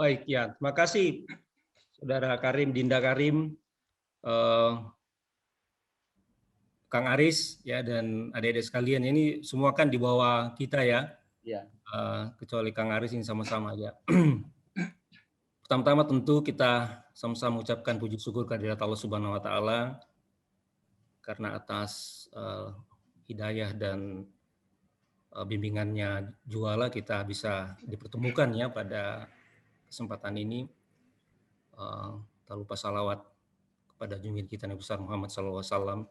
Baik, ya. Terima kasih, Saudara Karim, Dinda Karim, eh, Kang Aris, ya, dan adik-adik sekalian. Ini semua kan di bawah kita ya, Ya. kecuali Kang Aris ini sama-sama ya. Pertama-tama tentu kita sama-sama mengucapkan puji syukur kehadirat Allah Subhanahu Wa Taala karena atas hidayah dan bimbingannya Juala kita bisa dipertemukan ya pada kesempatan ini. Tak lupa salawat kepada junjungan kita Nabi besar Muhammad SAW.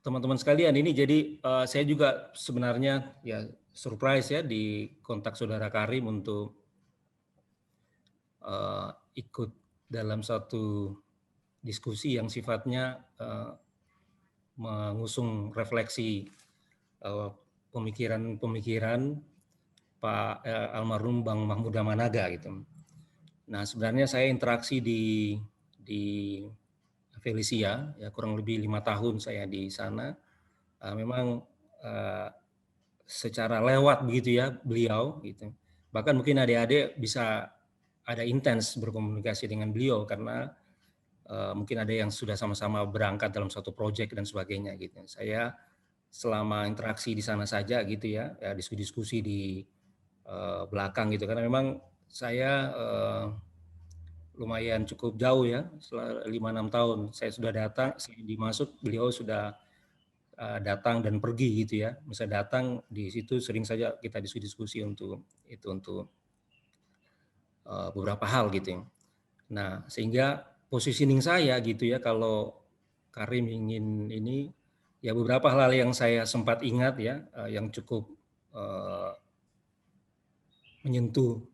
Teman-teman sekalian, ini jadi saya juga sebenarnya ya surprise ya di kontak Saudara Karim untuk ikut dalam satu diskusi yang sifatnya mengusung refleksi pemikiran-pemikiran Pak almarhum Bang Mahmud Managa gitu. Nah, sebenarnya saya interaksi di Felicia ya kurang lebih 5 tahun saya di sana. Memang secara lewat begitu ya beliau gitu. Bahkan mungkin adik-adik bisa ada intens berkomunikasi dengan beliau karena mungkin ada yang sudah sama-sama berangkat dalam suatu proyek dan sebagainya gitu. Saya selama interaksi di sana saja gitu ya, diskusi-diskusi di belakang gitu karena memang saya lumayan cukup jauh ya, 5-6 tahun saya sudah datang, saya dimasuk, beliau sudah datang dan pergi gitu ya. Misalnya datang di situ sering saja kita diskusi untuk itu untuk beberapa hal gitu ya. Nah, sehingga positioning saya gitu ya kalau Karim ingin ini ya beberapa hal yang saya sempat ingat ya yang cukup menyentuh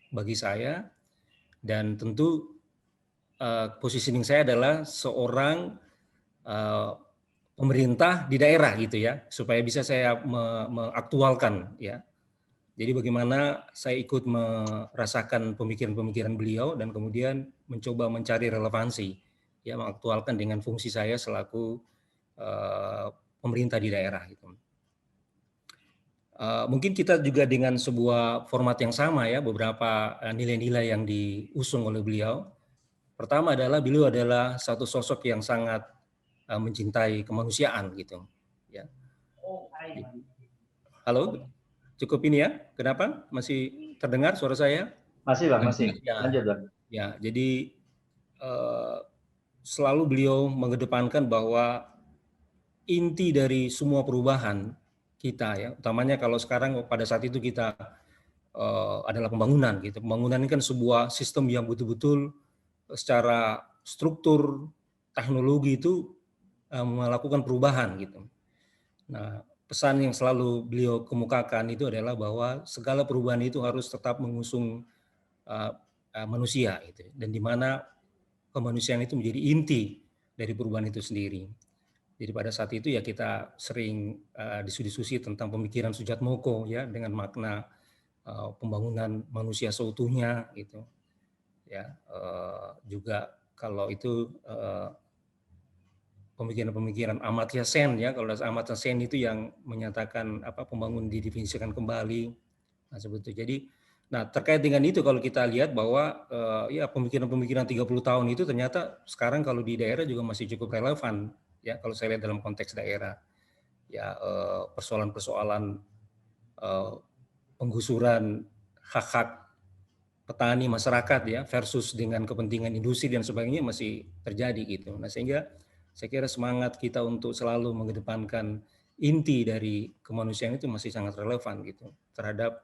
bagi saya dan tentu positioning saya adalah seorang pemerintah di daerah gitu ya, supaya bisa saya mengaktualkan ya. Jadi bagaimana saya ikut merasakan pemikiran-pemikiran beliau dan kemudian mencoba mencari relevansi, ya mengaktualkan dengan fungsi saya selaku pemerintah di daerah gitu. Mungkin kita juga dengan sebuah format yang sama ya, beberapa nilai-nilai yang diusung oleh beliau. Pertama adalah beliau adalah satu sosok yang sangat mencintai kemanusiaan gitu. Ya. Halo, cukup ini ya? Kenapa? Masih terdengar suara saya? Masih Bang, masih. Ya, Lanjut Bang. ya. Jadi selalu beliau mengedepankan bahwa inti dari semua perubahan kita ya, utamanya kalau sekarang pada saat itu kita adalah pembangunan gitu. Pembangunan ini kan sebuah sistem yang betul-betul secara struktur teknologi itu melakukan perubahan gitu. Nah, pesan yang selalu beliau kemukakan itu adalah bahwa segala perubahan itu harus tetap mengusung manusia gitu, dan di mana kemanusiaan itu menjadi inti dari perubahan itu sendiri. Jadi pada saat itu ya kita sering diskusi tentang pemikiran Sujatmoko ya dengan makna pembangunan manusia seutuhnya gitu. Ya, juga kalau itu pemikiran-pemikiran Amartya Sen ya, kalau Amartya Sen itu yang menyatakan pembangunan didefinisikan kembali. Nah, seperti itu. Jadi nah terkait dengan itu kalau kita lihat bahwa ya pemikiran-pemikiran 30 tahun itu ternyata sekarang kalau di daerah juga masih cukup relevan ya kalau saya lihat dalam konteks daerah. Ya persoalan-persoalan penggusuran hak-hak petani masyarakat ya versus dengan kepentingan industri dan sebagainya masih terjadi gitu. Nah, sehingga saya kira semangat kita untuk selalu mengedepankan inti dari kemanusiaan itu masih sangat relevan gitu terhadap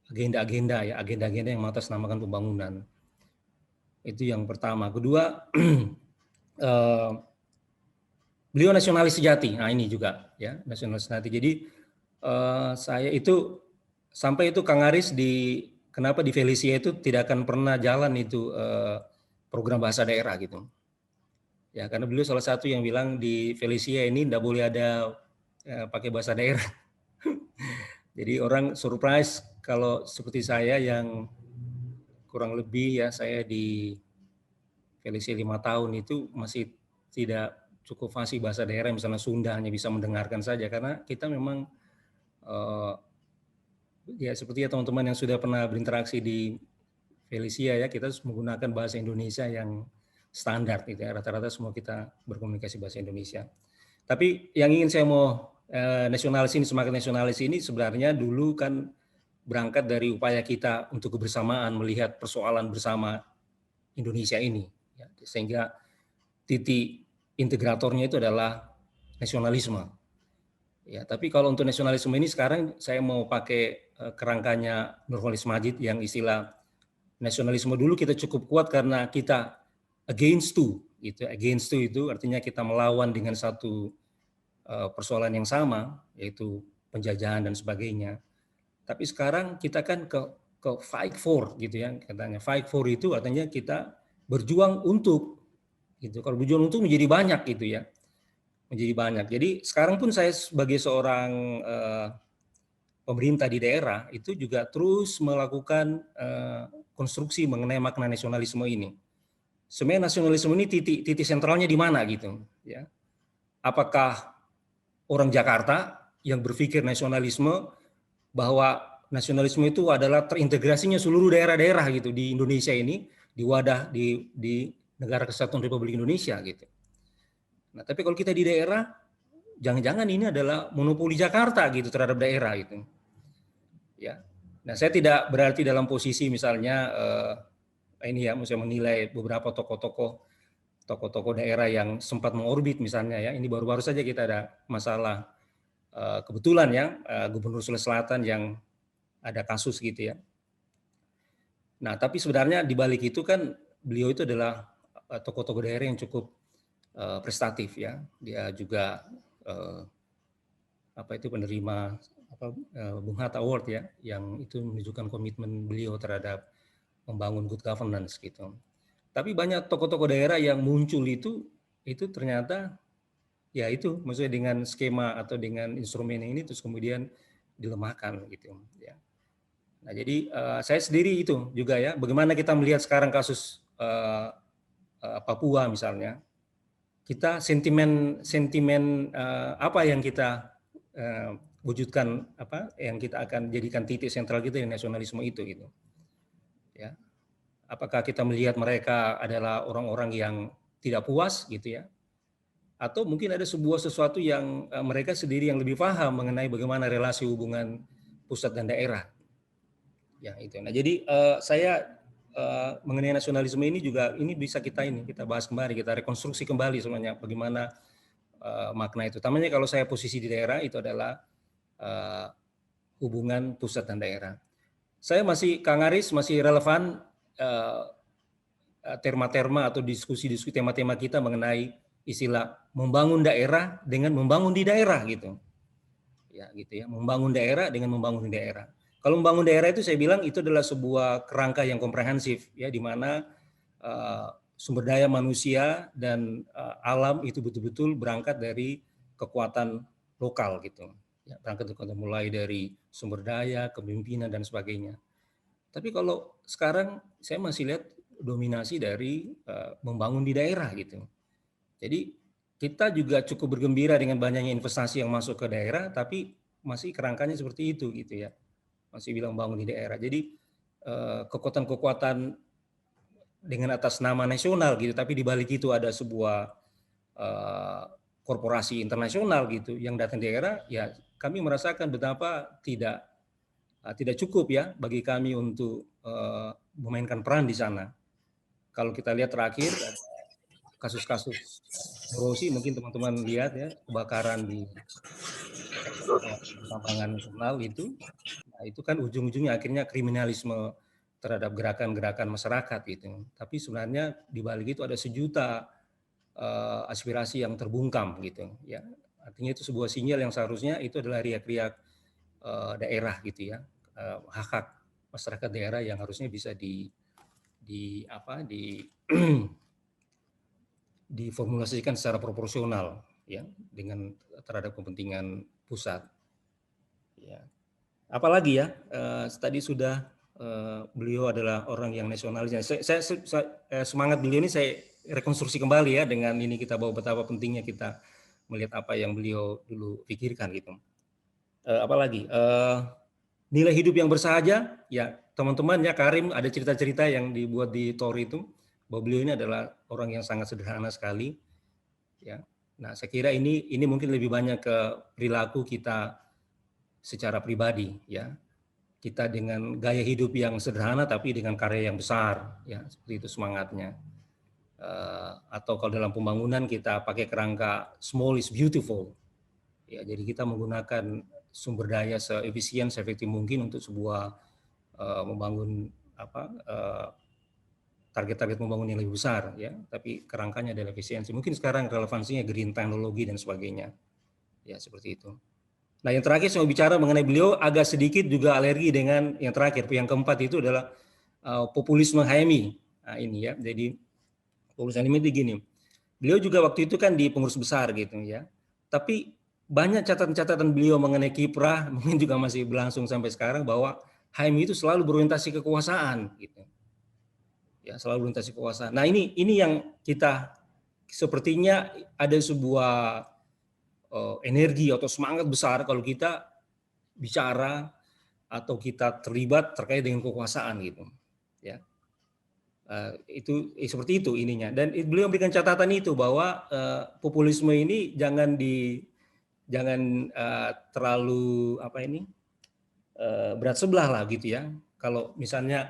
agenda-agenda ya, agenda-agenda yang mengatasnamakan pembangunan. Itu yang pertama. Kedua, beliau nasionalis sejati. Nah, ini juga ya, nasionalis sejati. Jadi saya itu sampai itu Kang Aris kenapa di Felicia itu tidak akan pernah jalan itu program bahasa daerah gitu. Ya, karena beliau salah satu yang bilang di Felicia ini tidak boleh ada pakai bahasa daerah. Jadi orang surprise kalau seperti saya yang kurang lebih ya saya di Felicia 5 tahun itu masih tidak cukup fasih bahasa daerah, misalnya Sunda hanya bisa mendengarkan saja, karena kita memang ya seperti ya teman-teman yang sudah pernah berinteraksi di Felicia ya, kita menggunakan bahasa Indonesia yang standar gitu ya, rata-rata semua kita berkomunikasi bahasa Indonesia. Tapi yang ingin saya mau nasionalis ini, semangat nasionalis ini sebenarnya dulu kan berangkat dari upaya kita untuk kebersamaan melihat persoalan bersama Indonesia ini, ya, sehingga titik integratornya itu adalah nasionalisme. Ya, tapi kalau untuk nasionalisme ini sekarang saya mau pakai kerangkanya Nurholis Majid yang istilah nasionalisme dulu kita cukup kuat karena kita against two, gitu. Against two itu artinya kita melawan dengan satu persoalan yang sama, yaitu penjajahan dan sebagainya. Tapi sekarang kita kan ke fight for, gitu ya, katanya. Fight for itu artinya kita berjuang untuk, gitu. Kalau berjuang untuk menjadi banyak, gitu ya, menjadi banyak. Jadi sekarang pun saya sebagai seorang pemerintah di daerah itu juga terus melakukan konstruksi mengenai makna nasionalisme ini. Sebenarnya nasionalisme ini titik sentralnya di mana gitu, ya? Apakah orang Jakarta yang berpikir nasionalisme bahwa nasionalisme itu adalah terintegrasinya seluruh daerah-daerah gitu di Indonesia ini, di wadah di Negara Kesatuan Republik Indonesia gitu. Nah, tapi kalau kita di daerah, jangan-jangan ini adalah monopoli Jakarta gitu terhadap daerah gitu. Ya. Nah, saya tidak berarti dalam posisi misalnya ini ya, saya menilai beberapa tokoh-tokoh daerah yang sempat mengorbit misalnya ya. Ini baru-baru saja kita ada masalah kebetulan ya Gubernur Sulawesi Selatan yang ada kasus gitu ya. Nah, tapi sebenarnya di balik itu kan beliau itu adalah tokoh-tokoh daerah yang cukup prestatif ya. Dia juga penerima Bung Hatta Award ya, yang itu menunjukkan komitmen beliau terhadap membangun good governance gitu. Tapi banyak tokoh-tokoh daerah yang muncul itu ternyata ya itu maksudnya dengan skema atau dengan instrumen ini terus kemudian dilemahkan gitu ya. Nah, jadi saya sendiri itu juga ya, bagaimana kita melihat sekarang kasus Papua misalnya. Kita sentimen apa yang kita wujudkan, apa yang kita akan jadikan titik sentral kita di nasionalisme itu gitu. Ya. Apakah kita melihat mereka adalah orang-orang yang tidak puas gitu ya? Atau mungkin ada sesuatu yang mereka sendiri yang lebih paham mengenai bagaimana relasi hubungan pusat dan daerah. Ya itu. Nah, jadi saya mengenai nasionalisme ini juga ini bisa kita bahas kembali, kita rekonstruksi kembali semuanya bagaimana makna itu. Utamanya kalau saya posisi di daerah itu adalah hubungan pusat dan daerah. Saya Kang Aris masih relevan terma-terma atau diskusi-diskusi tema-tema kita mengenai istilah membangun daerah dengan membangun di daerah gitu. Ya gitu ya, membangun daerah dengan membangun di daerah. Kalau membangun daerah itu saya bilang itu adalah sebuah kerangka yang komprehensif ya, di mana sumber daya manusia dan alam itu betul-betul berangkat dari kekuatan lokal gitu. Ya, berangkat mulai dari sumber daya, kepemimpinan dan sebagainya. Tapi kalau sekarang saya masih lihat dominasi dari membangun di daerah gitu. Jadi kita juga cukup bergembira dengan banyaknya investasi yang masuk ke daerah, tapi masih kerangkanya seperti itu gitu ya. Masih bilang bangun di daerah. Jadi kekuatan-kekuatan dengan atas nama nasional gitu, tapi di balik itu ada sebuah korporasi internasional gitu yang datang di daerah, ya kami merasakan betapa tidak cukup ya bagi kami untuk memainkan peran di sana. Kalau kita lihat terakhir kasus-kasus Rosi, mungkin teman-teman lihat ya, kebakaran di Tambangan Nasional itu, nah itu kan ujung-ujungnya akhirnya kriminalisme terhadap gerakan-gerakan masyarakat gitu. Tapi sebenarnya di balik itu ada sejuta aspirasi yang terbungkam gitu ya. Artinya itu sebuah sinyal yang seharusnya itu adalah riak-riak daerah gitu ya, hak-hak masyarakat daerah yang harusnya bisa diformulasikan secara proporsional ya dengan terhadap kepentingan pusat. Ya. Apalagi ya tadi sudah beliau adalah orang yang nasionalis. Saya semangat beliau ini saya rekonstruksi kembali ya dengan ini kita bahwa betapa pentingnya kita melihat apa yang beliau dulu pikirkan gitu. Apalagi nilai hidup yang bersahaja, ya teman-teman ya Karim ada cerita-cerita yang dibuat di Tor itu bahwa beliau ini adalah orang yang sangat sederhana sekali, ya. Nah saya kira ini mungkin lebih banyak ke perilaku kita secara pribadi, ya. Kita dengan gaya hidup yang sederhana tapi dengan karya yang besar, ya seperti itu semangatnya. Atau kalau dalam pembangunan kita pakai kerangka small is beautiful, ya jadi kita menggunakan sumber daya seefisien, seefektif mungkin untuk sebuah membangun target-target membangun yang lebih besar, ya. Tapi kerangkanya adalah efisiensi. Mungkin sekarang relevansinya green teknologi dan sebagainya, ya seperti itu. Nah yang terakhir saya mau bicara mengenai beliau agak sedikit juga alergi dengan yang terakhir, yang keempat itu adalah populisme Hayami. Nah ini ya, jadi populisme Hayami itu gini. Beliau juga waktu itu kan di pengurus besar gitu ya. Tapi banyak catatan-catatan beliau mengenai kiprah mungkin juga masih berlangsung sampai sekarang bahwa Hayami itu selalu berorientasi kekuasaan gitu. Ya, selalu berorientasi kekuasaan. Nah, ini yang kita sepertinya ada sebuah energi atau semangat besar kalau kita bicara atau kita terlibat terkait dengan kekuasaan gitu. Ya. Itu seperti itu ininya, dan beliau memberikan catatan itu bahwa populisme ini jangan terlalu berat sebelah lah gitu ya. Kalau misalnya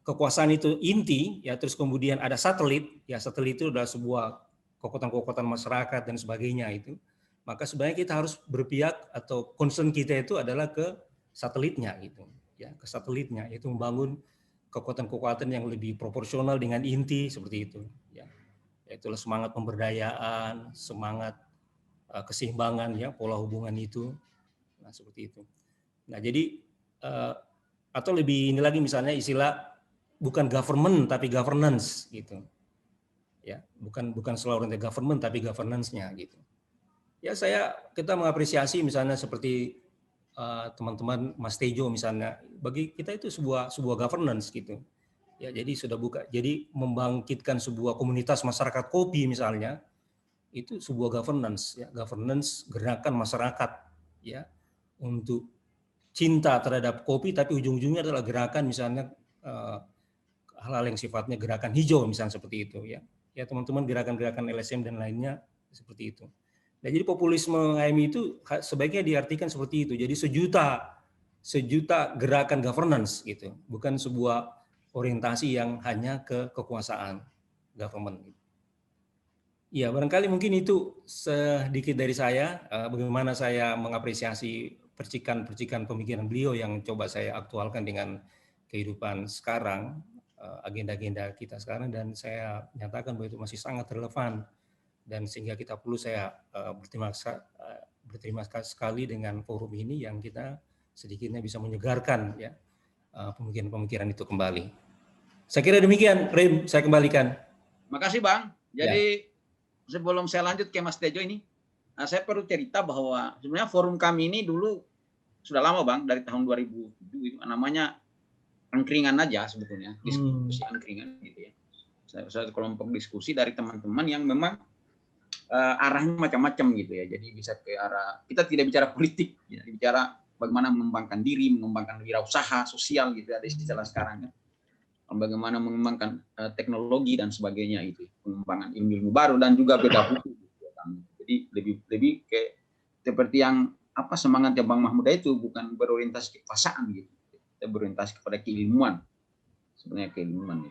kekuasaan itu inti ya, terus kemudian ada satelit ya, satelit itu adalah sebuah kekuatan-kekuatan masyarakat dan sebagainya itu, maka sebenarnya kita harus berpihak atau concern kita itu adalah ke satelitnya gitu ya, ke satelitnya, yaitu membangun kekuatan-kekuatan yang lebih proporsional dengan inti seperti itu ya. Itulah semangat pemberdayaan, semangat keseimbangan ya, pola hubungan itu. Nah, seperti itu. Nah, jadi atau lebih ini lagi misalnya istilah bukan government tapi governance gitu. Ya, bukan selalu government tapi governance-nya gitu. Ya, kita mengapresiasi misalnya seperti teman-teman Mas Tejo misalnya, bagi kita itu sebuah governance gitu. Ya, jadi jadi membangkitkan sebuah komunitas masyarakat kopi misalnya, itu sebuah governance ya, governance gerakan masyarakat ya untuk cinta terhadap kopi, tapi ujung-ujungnya adalah gerakan misalnya hal-hal yang sifatnya gerakan hijau misalnya seperti itu ya. Ya teman-teman, gerakan-gerakan LSM dan lainnya seperti itu. Nah, jadi populisme HMI itu sebaiknya diartikan seperti itu. Jadi sejuta gerakan governance gitu, bukan sebuah orientasi yang hanya ke kekuasaan government. Ya, barangkali mungkin itu sedikit dari saya, bagaimana saya mengapresiasi percikan-percikan pemikiran beliau yang coba saya aktualkan dengan kehidupan sekarang, agenda-agenda kita sekarang, dan saya nyatakan bahwa itu masih sangat relevan, dan sehingga kita perlu berterima kasih sekali dengan forum ini yang kita sedikitnya bisa menyegarkan ya pemikiran-pemikiran itu kembali. Saya kira demikian, Rim, saya kembalikan. Makasih Bang. Jadi sebelum saya lanjut ke Mas Tejo ini, saya perlu cerita bahwa sebenarnya forum kami ini dulu sudah lama Bang, dari tahun 2007 itu namanya angkringan aja sebetulnya, diskusi angkringan gitu ya. Saya kelompok diskusi dari teman-teman yang memang arahnya macam-macam gitu ya. Jadi bisa ke arah, kita tidak bicara politik, ya, bicara bagaimana mengembangkan diri, mengembangkan wirausaha sosial gitu, ada istilah sekarang kan. Bagaimana mengembangkan teknologi dan sebagainya itu, pengembangan ilmu baru dan juga beda buku. Jadi lebih kayak seperti yang semangatnya Bang Mahmud itu bukan berorientasi kekuasaan gitu, kita berorientasi kepada keilmuan, sebenarnya keilmuan.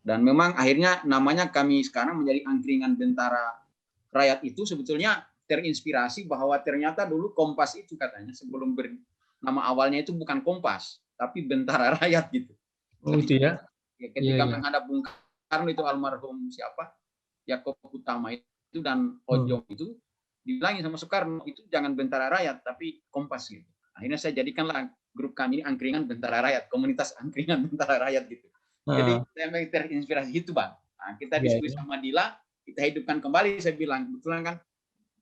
Dan memang akhirnya namanya kami sekarang menjadi angkringan Bentara Rakyat itu sebetulnya terinspirasi bahwa ternyata dulu Kompas itu katanya sebelum nama awalnya itu bukan Kompas tapi Bentara Rakyat gitu. Oh itu ya. Ketika menghadap Bung Karno itu almarhum siapa Yakob Utama itu dan Ojong itu dibilangin sama Soekarno itu jangan Bentara Rakyat tapi Kompas gitu. Akhirnya saya jadikanlah grup kami ini angkringan Bentara Rakyat, komunitas angkringan Bentara Rakyat gitu. Jadi saya terinspirasi itu Bang. Nah, kita diskusi sama Dila, kita hidupkan kembali. Saya bilang kebetulan kan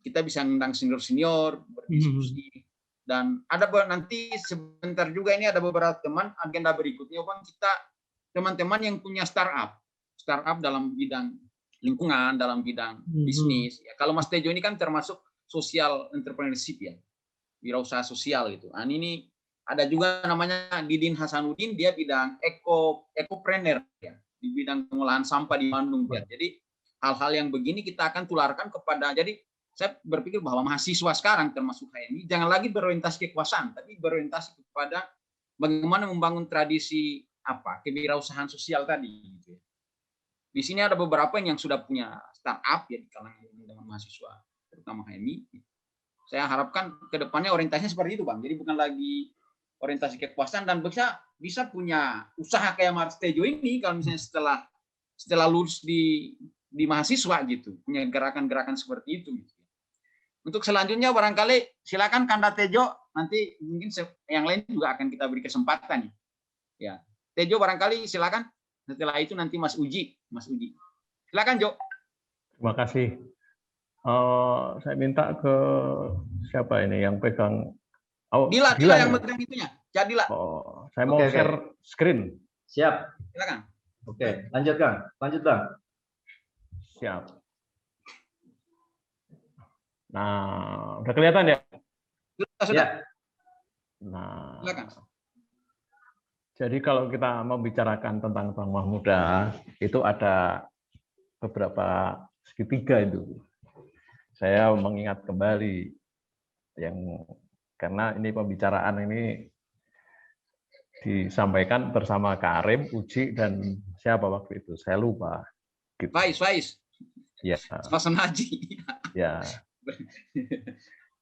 kita bisa ngundang senior berdiskusi. Dan ada nanti sebentar juga ini ada beberapa teman agenda berikutnya Bang, kita teman-teman yang punya startup startup dalam bidang lingkungan, dalam bidang bisnis. Ya, kalau Mas Tejo ini kan termasuk social entrepreneurship ya, wirausaha sosial gitu. Nah, ini ada juga namanya Didin Hasanuddin, dia bidang ekopreneur ya, di bidang pengolahan sampah di Bandung. Ya. Jadi hal-hal yang begini kita akan tularkan kepada, jadi saya berpikir bahwa mahasiswa sekarang termasuk HMI jangan lagi berorientasi kekuasaan, tapi berorientasi kepada bagaimana membangun tradisi kewirausahaan sosial tadi. Gitu. Di sini ada beberapa yang sudah punya startup ya di kalangan dengan mahasiswa, terutama HMI. Saya harapkan ke depannya orientasinya seperti itu, Bang. Jadi bukan lagi orientasi kekuasaan dan bisa punya usaha kayak Mas Tejo ini kalau misalnya setelah lulus di mahasiswa gitu, punya gerakan-gerakan seperti itu. Gitu. Untuk selanjutnya barangkali silakan Kanda Tejo, nanti mungkin yang lain juga akan kita beri kesempatan. Ya, Tejo barangkali silakan. Setelah itu nanti Mas Uji. Silakan Jo. Terima kasih. Saya minta ke siapa ini yang pegang? Dila yang megang itunya. Jadilah. Saya mau share screen. Siap. Silakan. Oke, lanjut Kang. Siap. Nah, udah kelihatan ya? Sudah. Ya. Nah, silakan. Jadi kalau kita membicarakan tentang Bank Muda, itu ada beberapa segitiga itu. Saya mengingat kembali karena ini pembicaraan ini disampaikan bersama Karim, Uji, dan siapa waktu itu? Saya lupa. Gitu. Faiz. Ya. Hasan Haji. Ya.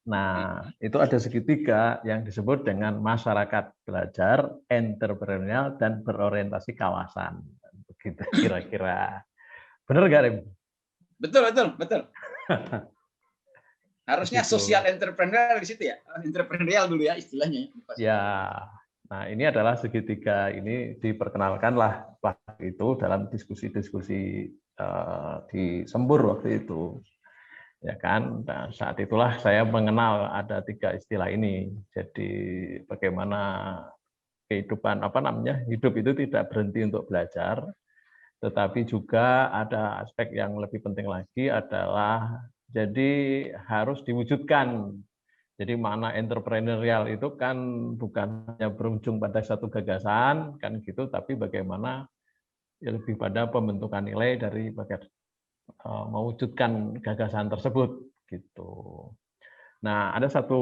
Nah, itu ada segitiga yang disebut dengan masyarakat belajar, entrepreneurial, dan berorientasi kawasan. Begitu kira-kira. Benar nggak, Rim? Betul. Harusnya begitu. Social entrepreneur di situ ya. Entrepreneurial dulu ya istilahnya. Ya. Nah, ini adalah segitiga ini diperkenalkanlah waktu itu dalam diskusi-diskusi di Sembur waktu itu. Ya kan, nah, saat itulah saya mengenal ada 3 istilah ini. Jadi bagaimana kehidupan hidup itu tidak berhenti untuk belajar, tetapi juga ada aspek yang lebih penting lagi adalah jadi harus diwujudkan. Jadi makna entrepreneurial itu kan bukan hanya berujung pada satu gagasan kan gitu, tapi bagaimana ya lebih pada pembentukan nilai dari mewujudkan gagasan tersebut gitu. Nah, ada satu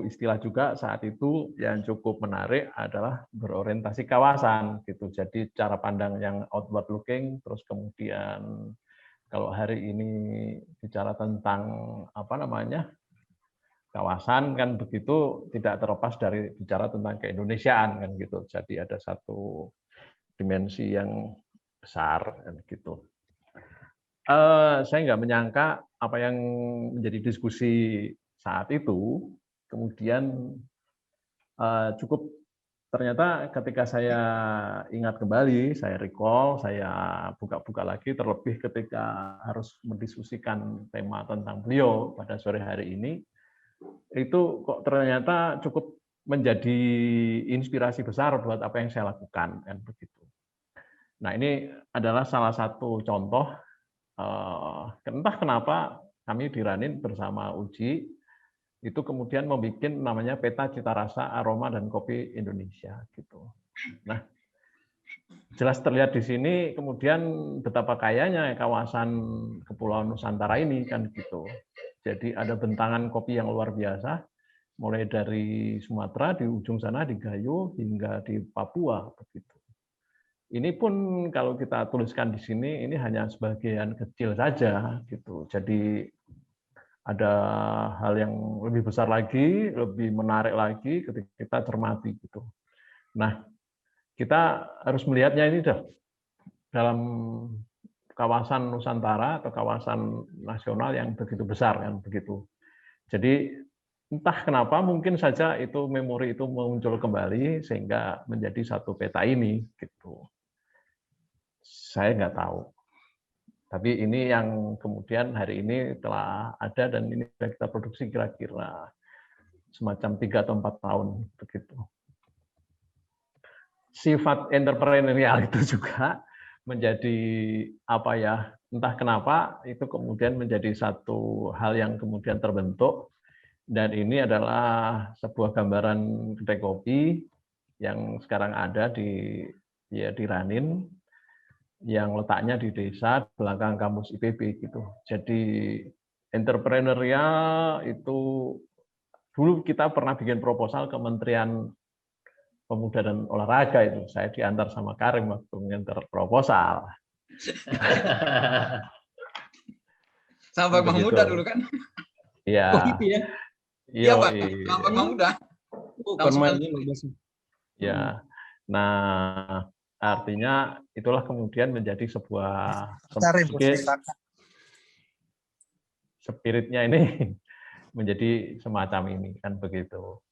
istilah juga saat itu yang cukup menarik adalah berorientasi kawasan gitu. Jadi cara pandang yang outward looking, terus kemudian kalau hari ini bicara tentang kawasan kan begitu tidak terlepas dari bicara tentang keindonesiaan kan gitu. Jadi ada satu dimensi yang besar kan gitu. Saya nggak menyangka apa yang menjadi diskusi saat itu, kemudian cukup ternyata ketika saya ingat kembali, saya recall, saya buka-buka lagi, terlebih ketika harus mendiskusikan tema tentang beliau pada sore hari ini, itu kok ternyata cukup menjadi inspirasi besar buat apa yang saya lakukan, kan begitu. Nah, ini adalah salah satu contoh. Entah kenapa kami di Ranin bersama Uji itu kemudian membuat namanya peta cita rasa aroma dan kopi Indonesia gitu. Nah, jelas terlihat di sini kemudian betapa kayanya kawasan Kepulauan Nusantara ini kan gitu. Jadi ada bentangan kopi yang luar biasa, mulai dari Sumatera di ujung sana di Gayo hingga di Papua begitu. Ini pun kalau kita tuliskan di sini, ini hanya sebagian kecil saja, gitu. Jadi ada hal yang lebih besar lagi, lebih menarik lagi ketika kita cermati, gitu. Nah, kita harus melihatnya ini dalam kawasan Nusantara atau kawasan nasional yang begitu besar, kan begitu. Jadi entah kenapa mungkin saja itu memori itu muncul kembali sehingga menjadi satu peta ini, gitu. Saya nggak tahu. Tapi ini yang kemudian hari ini telah ada dan ini sudah kita produksi kira-kira semacam 3 atau 4 tahun begitu. Sifat entrepreneurial itu juga menjadi apa ya, entah kenapa itu kemudian menjadi satu hal yang kemudian terbentuk, dan ini adalah sebuah gambaran kedai kopi yang sekarang ada di Ranin, yang letaknya di desa belakang kampus IPB gitu. Jadi entrepreneurial itu dulu kita pernah bikin proposal ke Kementerian Pemuda dan Olahraga itu. Saya diantar sama Karim waktu mengantar proposal. Sama Bang Muda dulu kan? Iya. Oh gitu ya? Iya Pak, sama Bang Muda. Bukan main ini. Ya. Nah, artinya itulah kemudian menjadi sebuah spiritnya ini menjadi semacam ini kan begitu.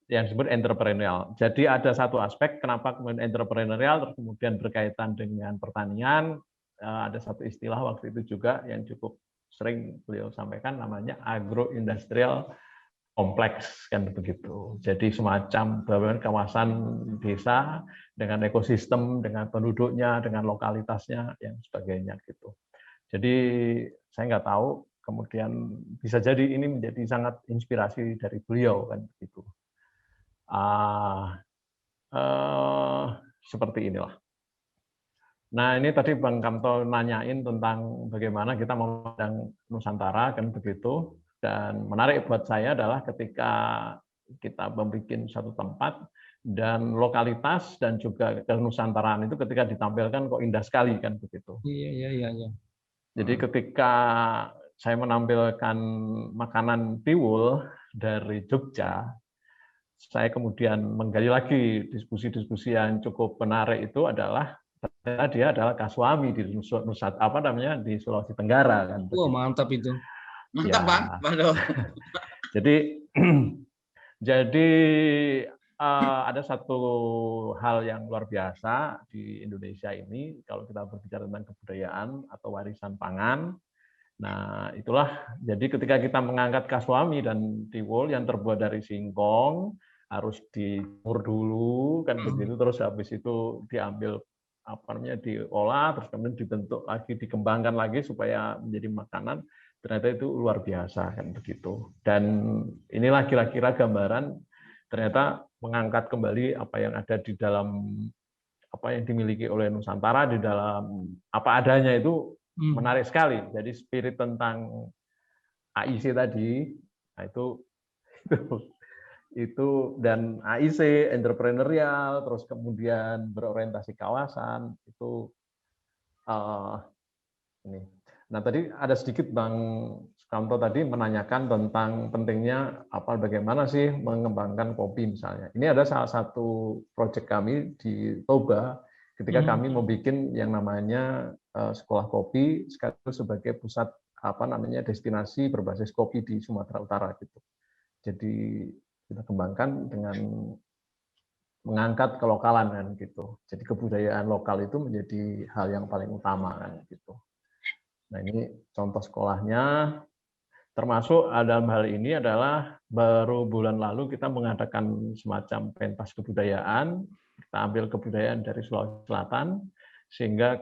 Yang disebut entrepreneurial. Jadi ada satu aspek kenapa kemudian entrepreneurial terus kemudian berkaitan dengan pertanian. Ada satu istilah waktu itu juga yang cukup sering beliau sampaikan, namanya agro-industrial kompleks kan begitu. Jadi semacam kawasan desa dengan ekosistem, dengan penduduknya, dengan lokalitasnya, yang sebagainya gitu. Jadi saya nggak tahu, kemudian bisa jadi ini menjadi sangat inspirasi dari beliau kan begitu. Seperti inilah. Nah ini tadi Bang Kamto nanyain tentang bagaimana kita memandang Nusantara kan begitu, dan menarik buat saya adalah ketika kita membuat satu tempat dan lokalitas dan juga kenusantaraan itu ketika ditampilkan kok indah sekali kan begitu. Iya. Jadi ketika saya menampilkan makanan tiwul dari Jogja, saya kemudian menggali lagi diskusi-diskusi yang cukup menarik itu adalah dia adalah kasuami di di Sulawesi Tenggara kan. Wah, mantap itu. Mantap, Bang. Jadi ada satu hal yang luar biasa di Indonesia ini kalau kita berbicara tentang kebudayaan atau warisan pangan. Nah, itulah jadi ketika kita mengangkat kasuami dan tiwul yang terbuat dari singkong, harus dijemur dulu kan begitu, terus habis itu diambil diolah, terus kemudian dibentuk lagi, dikembangkan lagi supaya menjadi makanan. Ternyata itu luar biasa kan begitu. Dan inilah kira-kira gambaran ternyata mengangkat kembali apa yang ada di dalam apa yang dimiliki oleh Nusantara di dalam apa adanya itu menarik sekali. Jadi spirit tentang AIC tadi, nah itu dan AIC entrepreneurial, terus kemudian berorientasi kawasan itu ini. Nah tadi ada sedikit Bang Sukamto tadi menanyakan tentang pentingnya bagaimana sih mengembangkan kopi misalnya. Ini ada salah satu proyek kami di Toba ketika kami membuat yang namanya sekolah kopi sekaligus sebagai pusat destinasi berbasis kopi di Sumatera Utara gitu. Jadi kita kembangkan dengan mengangkat kelokalan kan gitu. Jadi kebudayaan lokal itu menjadi hal yang paling utama kan gitu. Nah ini contoh sekolahnya, termasuk dalam hal ini adalah baru bulan lalu kita mengadakan semacam pentas kebudayaan, kita ambil kebudayaan dari Sulawesi Selatan, sehingga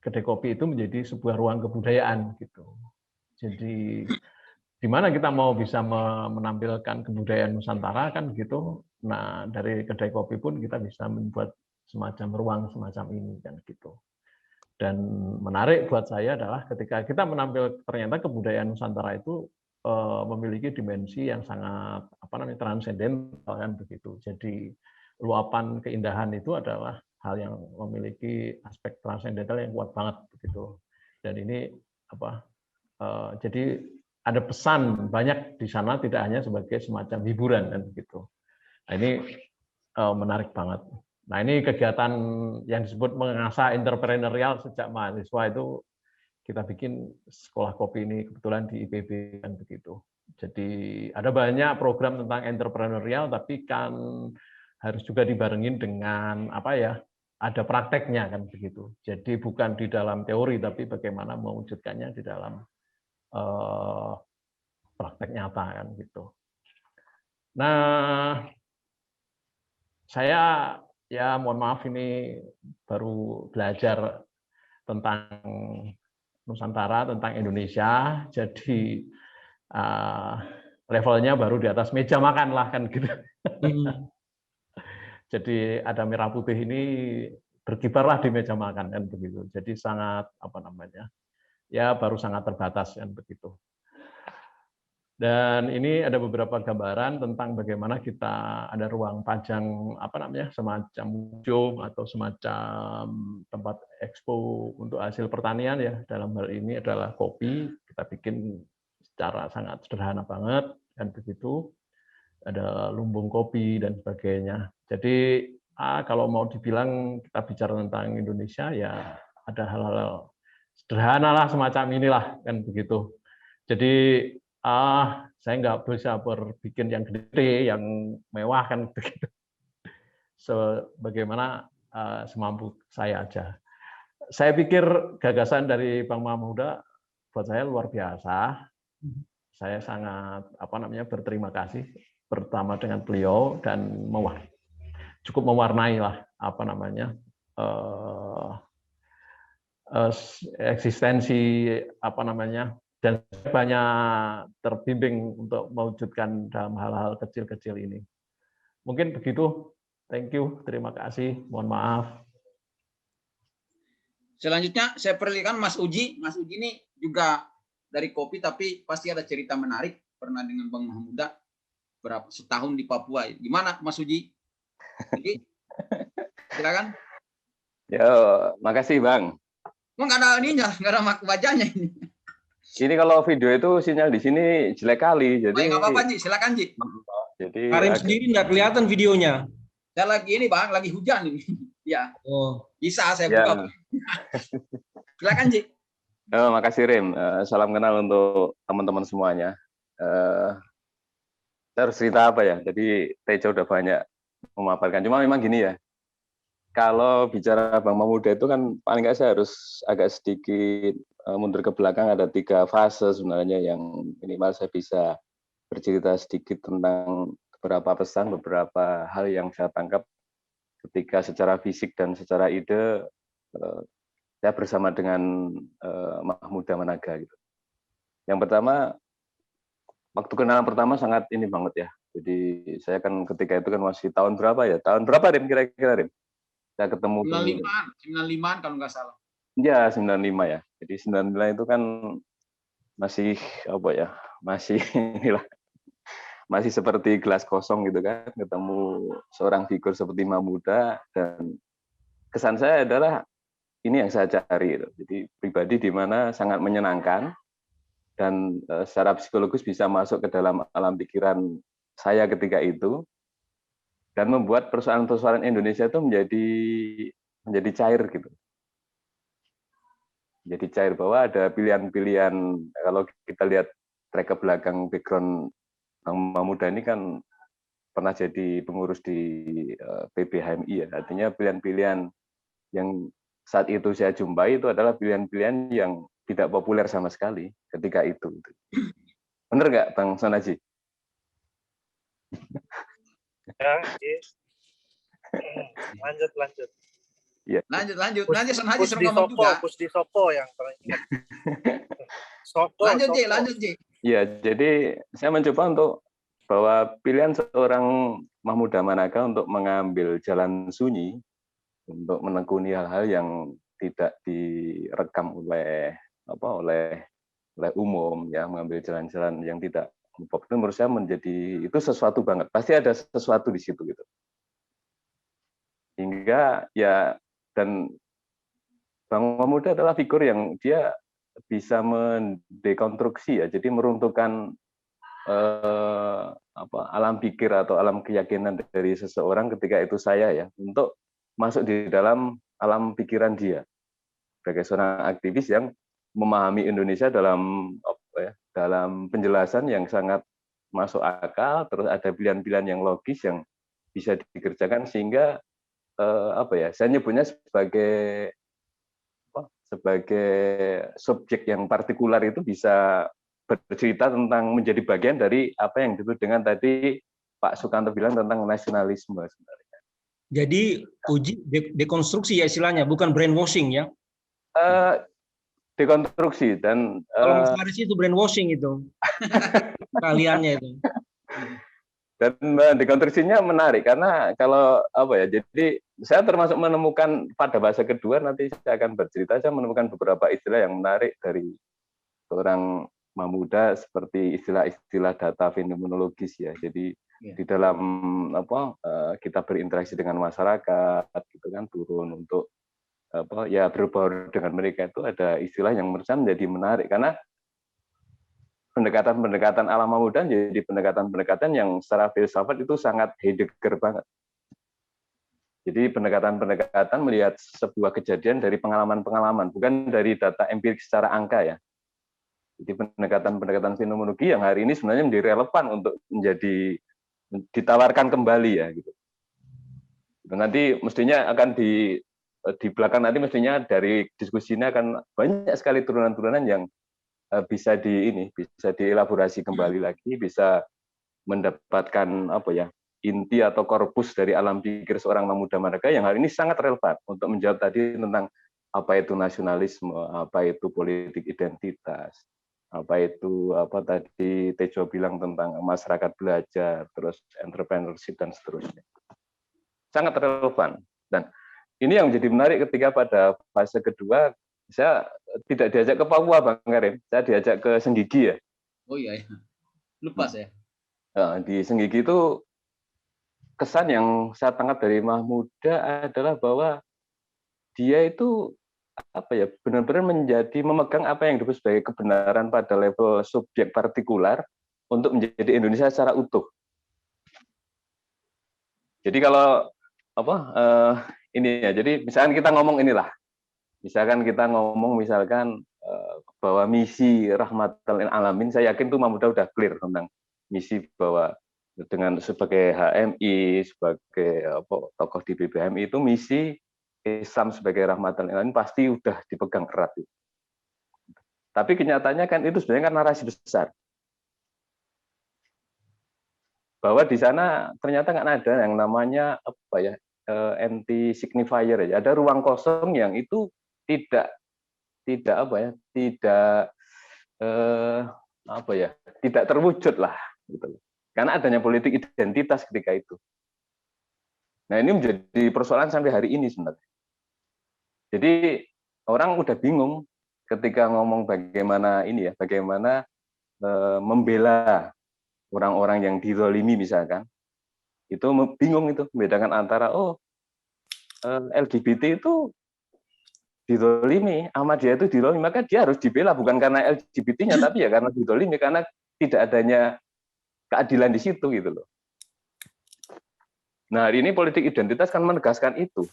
kedai kopi itu menjadi sebuah ruang kebudayaan gitu. Jadi di mana kita mau bisa menampilkan kebudayaan Nusantara kan gitu. Nah dari kedai kopi pun kita bisa membuat semacam ruang semacam ini kan gitu. Dan menarik buat saya adalah ketika kita menampilkan ternyata kebudayaan Nusantara itu memiliki dimensi yang sangat transendental kan begitu. Jadi luapan keindahan itu adalah hal yang memiliki aspek transendental yang kuat banget begitu. Dan ini jadi ada pesan banyak di sana, tidak hanya sebagai semacam hiburan kan begitu. Nah ini menarik banget. Nah ini kegiatan yang disebut mengasah entrepreneurial sejak mahasiswa itu kita bikin sekolah kopi ini kebetulan di IPB kan begitu. Jadi ada banyak program tentang entrepreneurial, tapi kan harus juga dibarengin dengan ada prakteknya kan begitu. Jadi bukan di dalam teori, tapi bagaimana mewujudkannya di dalam praktek nyata kan gitu. Nah, saya ya mohon maaf ini baru belajar tentang Nusantara, tentang Indonesia, jadi levelnya baru di atas meja makan lah kan gitu. Jadi ada merah putih ini berkibarlah di meja makan kan begitu. Jadi sangat apa namanya, ya baru sangat terbatas kan begitu. Dan ini ada beberapa gambaran tentang bagaimana kita ada ruang pajang apa namanya, semacam museum atau semacam tempat expo untuk hasil pertanian ya. Dalam hal ini adalah kopi, kita bikin secara sangat sederhana banget kan begitu. Ada lumbung kopi dan sebagainya. Jadi kalau mau dibilang kita bicara tentang Indonesia ya ada hal-hal sederhana lah semacam inilah kan begitu. Jadi saya nggak bisa berbikin yang gede, yang mewah kan begitu. Sebagaimana semampu saya aja. Saya pikir gagasan dari Bang Mahmuda buat saya luar biasa. Saya sangat berterima kasih pertama dengan beliau dan cukup mewarnai lah eksistensi dan banyak terbimbing untuk mewujudkan dalam hal-hal kecil-kecil ini. Mungkin begitu. Thank you, terima kasih. Mohon maaf. Selanjutnya saya perlihatkan Mas Uji. Mas Uji ini juga dari kopi, tapi pasti ada cerita menarik. Pernah dengan Bang Mahmuda setahun di Papua. Gimana Mas Uji? Jadi, silakan. Ya, makasih Bang. Nggak ada ininya, nggak ada wajahnya ini. Ini kalau video itu sinyal di sini jelek kali, jadi nggak apa-apa Ji, silakan Ji. Jadi Karim sendiri nggak kelihatan videonya. Saya lagi ini Bang, lagi hujan ini. Ya. Oh. Bisa saya buka. Silakan Ji. Makasih Rim. Salam kenal untuk teman-teman semuanya. Saya harus cerita apa ya? Jadi Tejo udah banyak memaparkan. Cuma memang gini ya. Kalau bicara Bang Mahmuda itu kan paling nggak saya harus agak sedikit mundur ke belakang. Ada 3 fase sebenarnya yang minimal saya bisa bercerita sedikit tentang beberapa pesan, beberapa hal yang saya tangkap ketika secara fisik dan secara ide saya bersama dengan Mahmuda Managa gitu. Yang pertama, waktu kenalan pertama sangat ini banget ya. Jadi saya kan ketika itu kan masih tahun berapa ya? Tahun berapa Rim kira-kira Rim? Saya ketemu 95 kalau nggak salah. Ya, 95 ya. Jadi 95 itu kan masih apa ya? Masih inilah. Masih seperti gelas kosong gitu kan, ketemu seorang figur seperti Mahmuda, dan kesan saya adalah ini yang saya cari gitu. Jadi pribadi di mana sangat menyenangkan dan secara psikologis bisa masuk ke dalam alam pikiran saya ketika itu dan membuat persoalan-persoalan Indonesia itu menjadi cair gitu. Jadi cair bahwa ada pilihan-pilihan. Kalau kita lihat track ke belakang background Bang Mahmuda ini kan pernah jadi pengurus di PBHMI ya. Artinya pilihan-pilihan yang saat itu saya jumpai itu adalah pilihan-pilihan yang tidak populer sama sekali ketika itu. Benar nggak Bang Sonaji? Ya, lanjut. Ya. Lanjut Sonaji suruh ngomong juga. Pusdisopo yang paling ingat. Lanjut Ji. Ya, jadi saya mencoba untuk bahwa pilihan seorang Mahmuda Managa untuk mengambil jalan sunyi, untuk menekuni hal-hal yang tidak direkam oleh umum, ya, mengambil jalan-jalan yang tidak itu menurut saya itu sesuatu banget. Pasti ada sesuatu di situ gitu. Hingga ya, dan Bang Mahmuda adalah figur yang dia bisa mendekonstruksi ya, jadi meruntuhkan alam pikir atau alam keyakinan dari seseorang ketika itu saya ya, untuk masuk di dalam alam pikiran dia sebagai seorang aktivis yang memahami Indonesia dalam penjelasan yang sangat masuk akal, terus ada pilihan-pilihan yang logis yang bisa dikerjakan sehingga saya nyebutnya sebagai subjek yang partikular itu bisa bercerita tentang menjadi bagian dari apa yang disebut dengan tadi Pak Sukanto bilang tentang nasionalisme sebenarnya. Jadi uji dekonstruksi ya istilahnya, bukan brainwashing ya. Dekonstruksi dan Kalau Mas Haris itu brainwashing itu kaliannya itu. dan dekonstruksinya menarik karena kalau apa ya, jadi saya termasuk menemukan pada fase kedua, nanti saya akan bercerita, saya menemukan beberapa istilah yang menarik dari seorang Mahmuda, seperti istilah-istilah data fenomenologis ya. Jadi di dalam apa, kita berinteraksi dengan masyarakat gitu kan, turun untuk apa ya, berbaur dengan mereka, itu ada istilah yang menurut saya menjadi menarik karena pendekatan alam Mahmuda jadi pendekatan yang secara filsafat itu sangat Heidegger banget. Jadi pendekatan melihat sebuah kejadian dari pengalaman-pengalaman, bukan dari data empirik secara angka ya. Jadi pendekatan fenomenologi yang hari ini sebenarnya menjadi relevan untuk menjadi ditawarkan kembali ya gitu. Nanti mestinya akan di belakang nanti mestinya dari diskusi ini akan banyak sekali turunan-turunan yang bisa dielaborasi kembali lagi, bisa mendapatkan apa ya, inti atau korpus dari alam pikir seorang Mahmuda Marga yang hari ini sangat relevan untuk menjawab tadi tentang apa itu nasionalisme, apa itu politik identitas, apa itu apa tadi Tejo bilang tentang masyarakat belajar, terus entrepreneurship dan seterusnya. Sangat relevan. Dan ini yang menjadi menarik ketika pada fase kedua saya tidak diajak ke Papua, Bang Karim. Saya diajak ke Senggigi ya. Oh iya, lupa saya. Di Senggigi itu kesan yang saya tangkap dari Mahmuda adalah bahwa dia itu apa ya, benar-benar memegang apa yang disebut sebagai kebenaran pada level subjek partikular untuk menjadi Indonesia secara utuh. Jadi kalau apa ini ya, jadi misalkan kita ngomong inilah. Misalkan kita ngomong bahwa misi rahmatan lil alamin, saya yakin tuh Mahmuda udah clear tentang misi bahwa dengan sebagai HMI, sebagai tokoh di BBMI itu misi Islam sebagai rahmatan lil alamin pasti udah dipegang erat. Tapi kenyataannya kan itu sebenarnya kan narasi besar. Bahwa di sana ternyata nggak ada yang namanya apa ya, anti signifier ya. Ada ruang kosong yang itu tidak terwujud lah gitu. Karena adanya politik identitas ketika itu. Nah, ini menjadi persoalan sampai hari ini sebenarnya. Jadi orang udah bingung ketika ngomong bagaimana membela orang-orang yang dizalimi misalkan. Itu bingung itu membedakan antara LGBT itu dizalimi, Ahmadiyah itu dizalimi, maka dia harus dibela bukan karena LGBT-nya tapi ya karena dizalimi, karena tidak adanya keadilan di situ gitu loh. Nah, hari ini politik identitas kan menegaskan itu.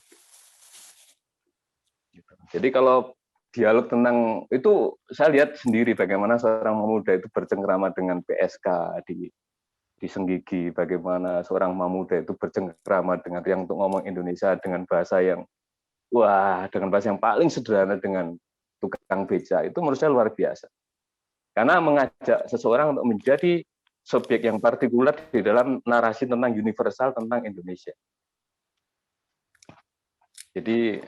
Jadi kalau dialog tentang itu, saya lihat sendiri bagaimana seorang Mahmuda itu bercengkrama dengan PSK di Senggigi, bagaimana seorang Mahmuda itu bercengkrama dengan yang untuk ngomong Indonesia dengan bahasa yang dengan bahasa yang paling sederhana dengan tukang beca, itu menurut saya luar biasa. Karena mengajak seseorang untuk menjadi subjek yang partikular di dalam narasi tentang universal tentang Indonesia. Jadi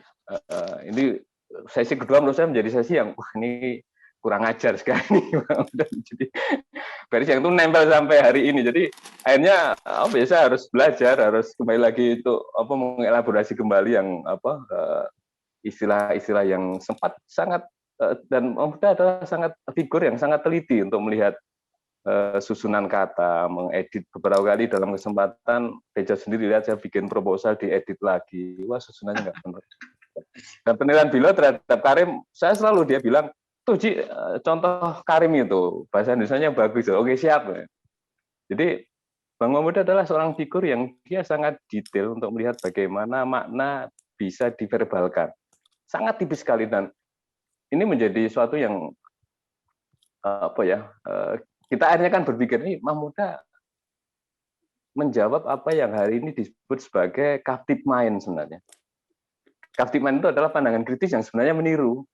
ini sesi kedua menurut saya menjadi sesi yang ini kurang ajar sekali. Jadi garis yang itu nempel sampai hari ini. Jadi akhirnya saya harus belajar, harus kembali lagi itu mengelaborasi kembali yang istilah-istilah yang sempat sangat dan Mahmuda adalah sangat figur yang sangat teliti untuk melihat susunan kata, mengedit beberapa kali dalam kesempatan Tejo sendiri lihat saya bikin proposal diedit lagi. Wah, susunannya nggak benar. Dan penilaian beliau terhadap Karim, saya selalu dia bilang, tuh Ji, contoh Karim itu bahasa Indonesianya bagus. Oke, siap. Jadi Bang Mahmuda adalah seorang figur yang dia sangat detail untuk melihat bagaimana makna bisa diverbalkan. Sangat tipis sekali, dan ini menjadi suatu yang kita akhirnya kan berpikir nih Mahmuda menjawab apa yang hari ini disebut sebagai captive mind sebenarnya. Captive mind itu adalah pandangan kritis yang sebenarnya meniru.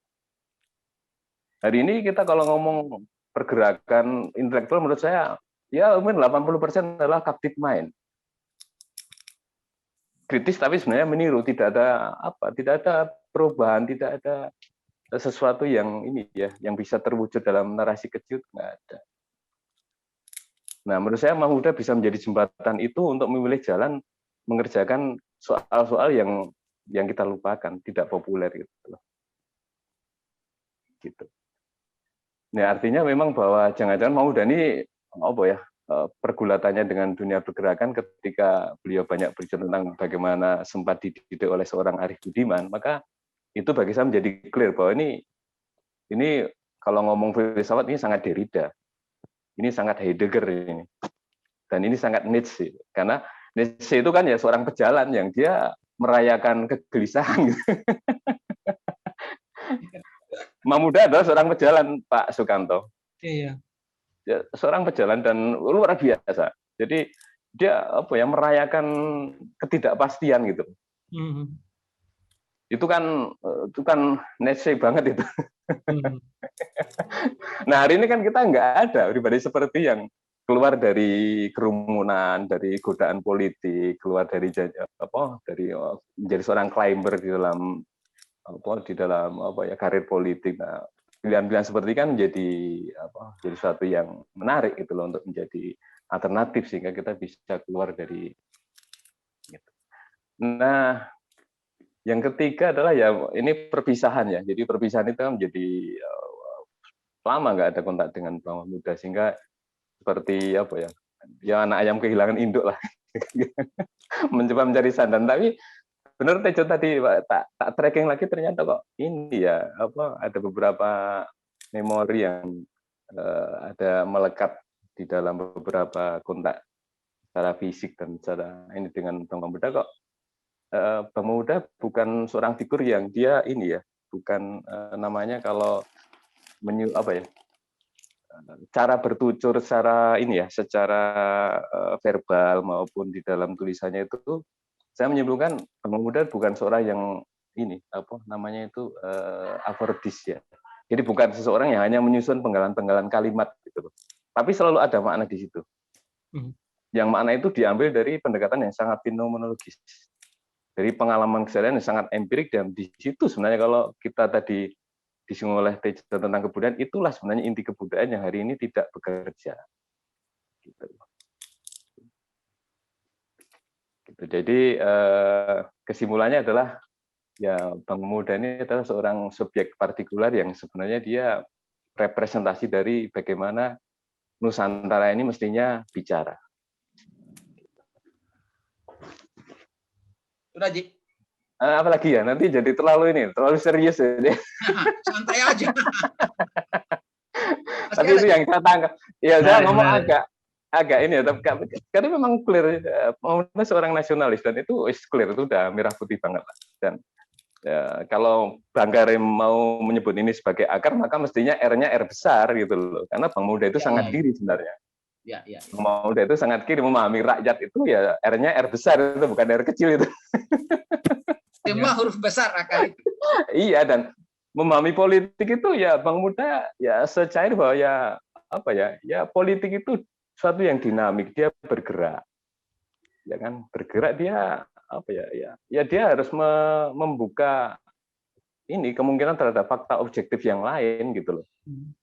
Hari ini kita kalau ngomong pergerakan intelektual menurut saya ya mungkin 80% adalah captive mind. kritis tapi sebenarnya meniru, tidak ada perubahan, tidak ada sesuatu yang ini ya, yang bisa terwujud dalam narasi kecil, nggak ada. Nah, menurut saya Mahmuda bisa menjadi jembatan itu untuk memilih jalan mengerjakan soal-soal yang kita lupakan, tidak populer gitu. Gitu. Nah, artinya memang bahwa jangan-jangan Mahmuda ini pergulatannya dengan dunia pergerakan ketika beliau banyak berbicara tentang bagaimana sempat dididik oleh seorang Arif Budiman, maka itu bagi saya menjadi clear bahwa ini kalau ngomong filsafat ini sangat Derrida, ini sangat Heidegger ini, dan ini sangat Nietzsche, karena Nietzsche itu kan ya seorang pejalan yang dia merayakan kegelisahan. Mahmuda adalah seorang pejalan, Pak Sukanto. Iya. Ya, seorang pejalan dan luar biasa. Jadi dia merayakan ketidakpastian gitu. Itu kan Nietzsche banget itu. Nah, hari ini kan kita nggak ada pribadi seperti yang keluar dari kerumunan, dari godaan politik, keluar dari menjadi seorang climber di dalam karir politik. Nah, pilihan-pilihan seperti kan jadi sesuatu yang menarik gitu loh untuk menjadi alternatif sehingga kita bisa keluar dari gitu. Nah, yang ketiga adalah ya ini perpisahan ya. Jadi perpisahan itu kan menjadi lama nggak ada kontak dengan Bang Mahmuda sehingga seperti ya anak ayam kehilangan induk lah. Mencoba mencari sandan, tapi benar Tejo tadi tak tracking lagi ternyata kok ini ya ada beberapa memori yang ada melekat di dalam beberapa kontak secara fisik dan secara ini dengan Bang Mahmuda kok. Bang Mahmuda bukan seorang figur yang dia ini ya, bukan namanya kalau cara bertutur secara ini ya, secara verbal maupun di dalam tulisannya itu saya menyimpulkan Bang Mahmuda bukan seorang yang ini afordis ya. Jadi bukan seseorang yang hanya menyusun penggalan-penggalan kalimat gitu loh. Tapi selalu ada makna di situ. Yang makna itu diambil dari pendekatan yang sangat fenomenologis. Dari pengalaman keseharian yang sangat empirik, dan di situ sebenarnya kalau kita tadi disinggung oleh Tejo tentang kebudayaan, itulah sebenarnya inti kebudayaan yang hari ini tidak bekerja. Gitu. Jadi kesimpulannya adalah ya Bang Mahmuda ini adalah seorang subjek partikular yang sebenarnya dia representasi dari bagaimana Nusantara ini mestinya bicara. Sudah, Ji. Apalagi ya, nanti jadi terlalu serius ya. Santai aja. Tapi itu yang saya tangkap. Ya, saya ngomong agak ini ya, karena memang clear Mahmuda seorang nasionalis dan itu clear, itu udah merah putih banget lah. Dan ya, kalau Bang Karim mau menyebut ini sebagai akar, maka mestinya R-nya R besar gitu loh. Karena Bang Mahmuda itu sangat kiri sebenarnya. Ya. Bang Mahmuda itu sangat kiri, memahami rakyat itu ya R-nya R besar, itu bukan R kecil itu. Semua huruf besar akar itu. Iya, dan memahami politik itu ya Bang Mahmuda ya secair bahwa ya politik itu suatu yang dinamik, dia bergerak. Ya kan, bergerak dia dia harus membuka ini kemungkinan terhadap fakta objektif yang lain gitu loh.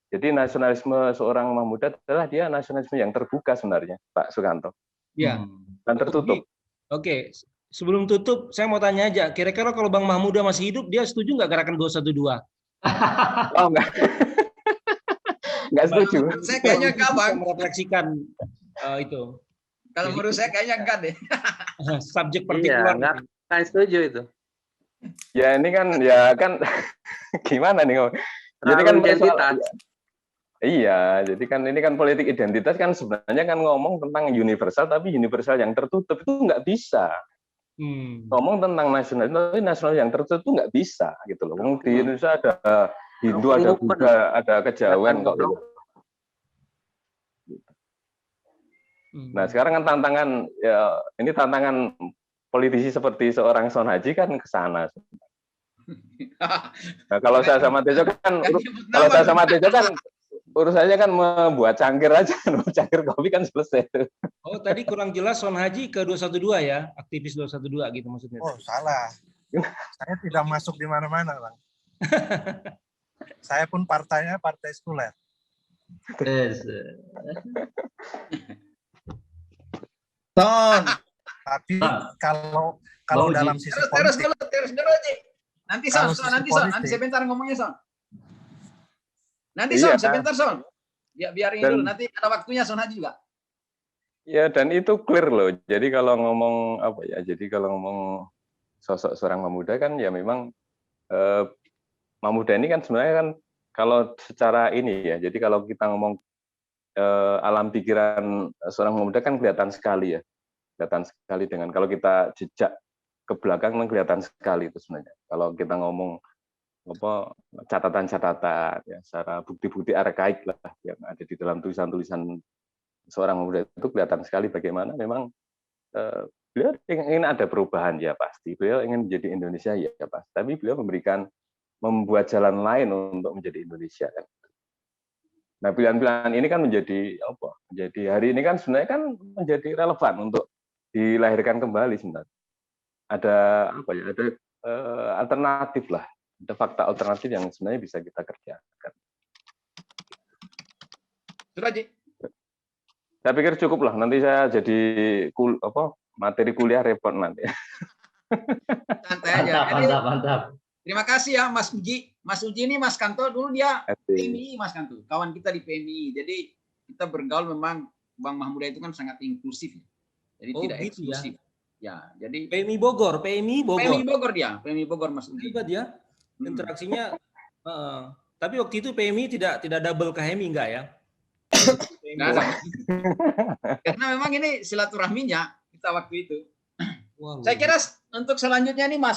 Jadi nasionalisme seorang Mahmuda adalah dia nasionalisme yang terbuka sebenarnya, Pak Sukanto. Ya. Dan tertutup. Oke. Sebelum tutup, saya mau tanya aja, kira-kira kalau Bang Mahmuda masih hidup, dia setuju nggak gerakan 212? Oh, enggak. Nggak setuju. Saya kayaknya enggak, Bang. Merefleksikan itu. Kalau menurut saya kayaknya enggak deh. Subjek partikular. Iya, enggak setuju itu. Ya ini kan gimana nih ngomong? Jadi kan identitas. Iya, jadi kan ini kan politik identitas kan sebenarnya kan ngomong tentang universal, tapi universal yang tertutup itu nggak bisa. Ngomong tentang nasional, tapi nasional yang tertutup itu nggak bisa gitu loh. Di Indonesia ada Hindu, ada Buddha, ada kejawen kok gitu. Nah sekarang kan tantangan ya ini tantangan politisi seperti seorang Son Haji kan ke sana. Nah, kalau saya sama Tejo kan urusannya kan membuat cangkir aja, membuat cangkir kopi kan selesai. Oh, tadi kurang jelas Son Haji ke 212 ya, aktivis 212 gitu maksudnya. Oh, salah. Saya tidak masuk di mana-mana, Bang. Saya pun partainya partai sekuler. Son. Tapi kalau Bang Uji. dalam sisi Terus politik, dulu aja. Nanti Son, Kalau Son, sisi nanti Son, politik. nanti sebentar ngomongnya Son. Nanti Iya. Son, sebentar Son. Ya, biar ini Dan- dulu, nanti ada waktunya Son Haji juga. Ya, dan itu clear loh. Jadi kalau ngomong apa ya? Jadi kalau ngomong sosok seorang pemuda kan ya memang pemuda ini kan sebenarnya kan kalau secara ini ya. Jadi kalau kita ngomong alam pikiran seorang pemuda kan kelihatan sekali ya. Kelihatan sekali dengan kalau kita jejak ke belakang kan kelihatan sekali itu sebenarnya. Kalau kita ngomong apa catatan-catatan ya, secara bukti-bukti arkaik lah yang ada di dalam tulisan-tulisan seorang pemuda itu kelihatan sekali bagaimana memang beliau ingin ada perubahan ya pasti, beliau ingin menjadi Indonesia ya pasti, tapi beliau membuat jalan lain untuk menjadi Indonesia kan. Nah pilihan-pilihan ini kan menjadi apa? Menjadi hari ini kan sebenarnya kan menjadi relevan untuk dilahirkan kembali sebenarnya. Ada apa ya? Ada alternatif lah, ada fakta alternatif yang sebenarnya bisa kita kerjakan. Sudah Haji. Saya pikir cukup lah. Nanti saya jadi materi kuliah repot nanti. Santai aja. Mantap, Jadi, mantap, mantap. terima kasih ya Mas Uji. Mas Uji ini Mas Kanto dulu dia PMI Mas Kanto, kawan kita di PMI. Jadi kita bergaul memang Bang Mahmuda itu kan sangat inklusif. Jadi Oh, tidak gitu ya. eksklusif. Ya, jadi PMI Bogor PMI Bogor dia, PMI Bogor Mas Uji. hebat ya interaksinya. Tapi waktu itu PMI tidak double ke HMI enggak ya? Nggak ada. Karena memang ini silaturahminya kita waktu itu. Wah, Saya kira untuk selanjutnya nih Mas